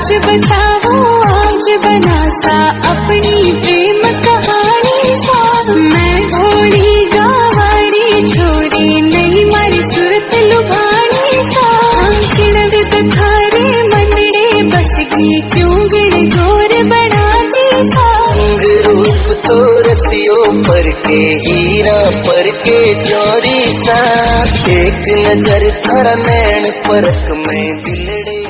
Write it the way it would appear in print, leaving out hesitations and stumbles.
सच बताओ आज बनाता अपनी प्रेम कहानी सा। मैं भोली गवारी छोरी नहीं मारी सूरत लुभानी सा। खारे मंडे बस गई क्यों गिर गोर बढ़ाती सा। रूप तो रसियों पर के हीरा पर के चोरी सा। एक नजर थारा नैन परख में दिलड़े